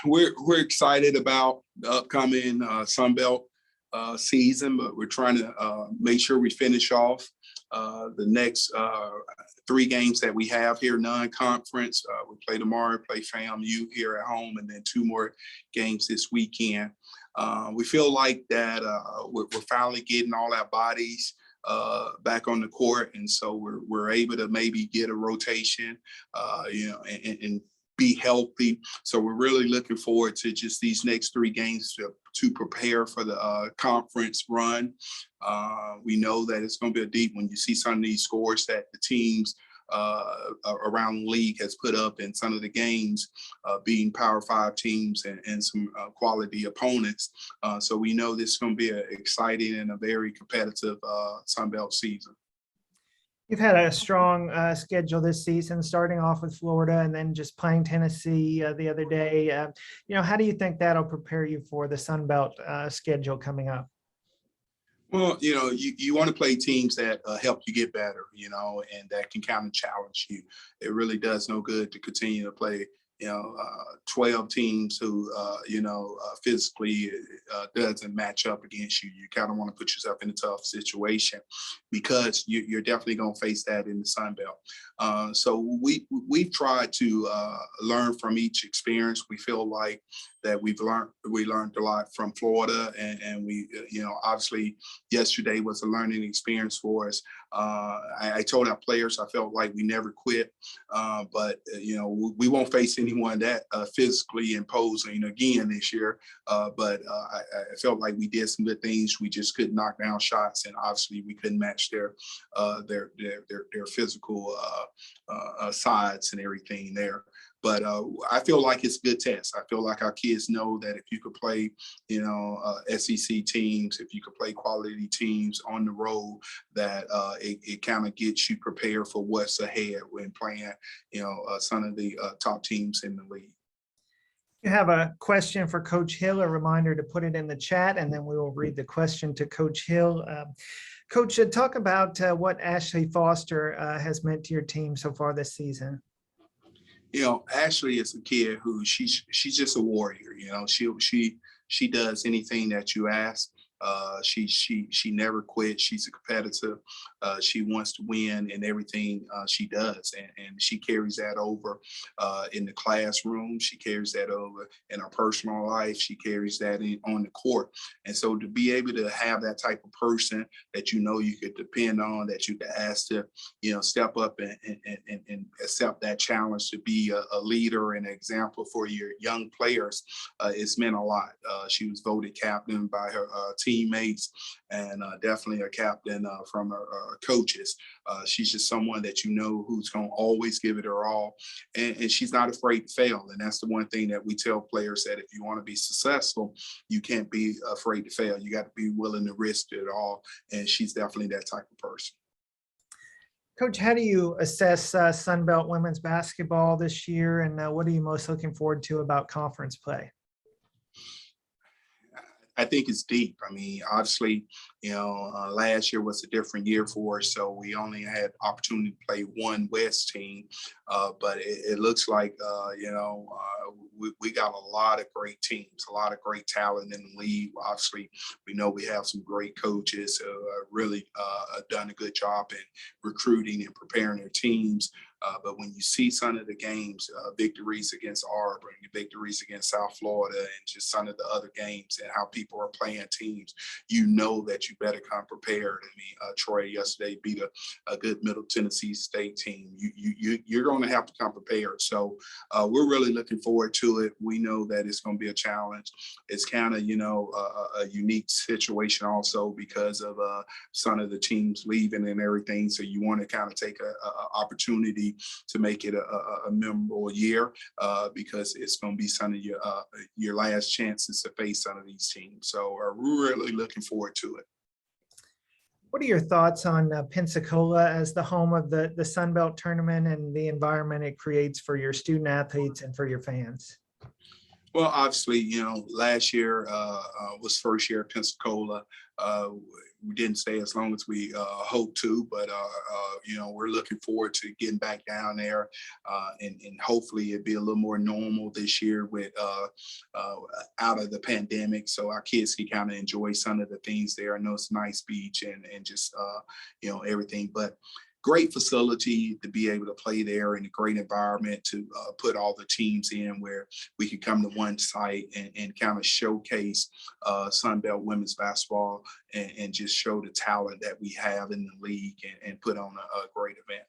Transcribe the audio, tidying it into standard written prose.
we're excited about the upcoming Sun Belt season, but we're trying to make sure we finish off the next 3 games that we have here, non-conference. We play tomorrow, play FAMU here at home, and then 2 more games this weekend. We feel like that we're finally getting all our bodies back on the court, and so we're able to maybe get a rotation, and be healthy. So we're really looking forward to just these next 3 games to prepare for the conference run. We know that it's going to be a deep when you see some of these scores that the teams around the league has put up in some of the games, beating Power 5 teams and some quality opponents. So we know this is going to be an exciting and a very competitive Sun Belt season. You've had a strong schedule this season, starting off with Florida and then just playing Tennessee the other day. How do you think that'll prepare you for the Sun Belt schedule coming up? Well, you want to play teams that help you get better, and that can kind of challenge you. It really does no good to continue to play 12 teams who, physically doesn't match up against you. You kind of want to put yourself in a tough situation because you're definitely going to face that in the Sun Belt. So we've tried to learn from each experience. We feel like that we learned a lot from Florida, and we, obviously yesterday was a learning experience for us. I told our players I felt like we never quit, but we won't face anyone that physically imposing again this year. But I felt like we did some good things. We just couldn't knock down shots, and obviously we couldn't match their physical sides and everything there. But I feel like it's a good test. I feel like our kids know that if you could play, SEC teams, if you could play quality teams on the road, that it kind of gets you prepared for what's ahead when playing, some of the top teams in the league. You have a question for Coach Hill, a reminder to put it in the chat, and then we will read the question to Coach Hill. Coach, talk about what Ashley Foster has meant to your team so far this season. Ashley is a kid who she's just a warrior. She does anything that you ask. She never quits. She's a competitor. She wants to win in everything she does, and she carries that over in the classroom. She carries that over in her personal life. She carries that on the court. And so to be able to have that type of person that you could depend on, that you could ask to step up and accept that challenge to be a leader and an example for your young players, it's meant a lot. She was voted captain by her teammates, and definitely a captain from her coaches. She's just someone that who's going to always give it her all, and she's not afraid to fail. And that's the one thing that we tell players, that if you want to be successful, you can't be afraid to fail. You got to be willing to risk it all, and she's definitely that type of person. Coach, how do you assess Sun Belt women's basketball this year, and what are you most looking forward to about conference play? I think it's deep. I mean, obviously, last year was a different year for us, so we only had opportunity to play one West team. But it looks like, we got a lot of great teams, a lot of great talent in the league. Obviously, we know we have some great coaches who really done a good job in recruiting and preparing their teams. But when you see some of the games, victories against Auburn, victories against South Florida, and just some of the other games and how people are playing teams, that you better come prepared. I mean, Troy yesterday beat a good Middle Tennessee State team. You're going to have to come prepared. So we're really looking forward to it. We know that it's going to be a challenge. It's kind of, a unique situation also because of some of the teams leaving and everything. So you want to kind of take a opportunity to make it a memorable year because it's going to be some of your last chances to face some of these teams. So we're really looking forward to it. What are your thoughts on Pensacola as the home of the Sun Belt tournament and the environment it creates for your student athletes and for your fans? Well, obviously, last year was first year at Pensacola. Uh, we didn't stay as long as we hoped to, but we're looking forward to getting back down there, and hopefully it'll be a little more normal this year with uh, out of the pandemic, so our kids can kind of enjoy some of the things there. I know it's a nice beach and just everything, but great facility to be able to play there in a great environment to put all the teams in where we could come to one site and kind of showcase Sunbelt women's basketball and just show the talent that we have in the league and put on a great event.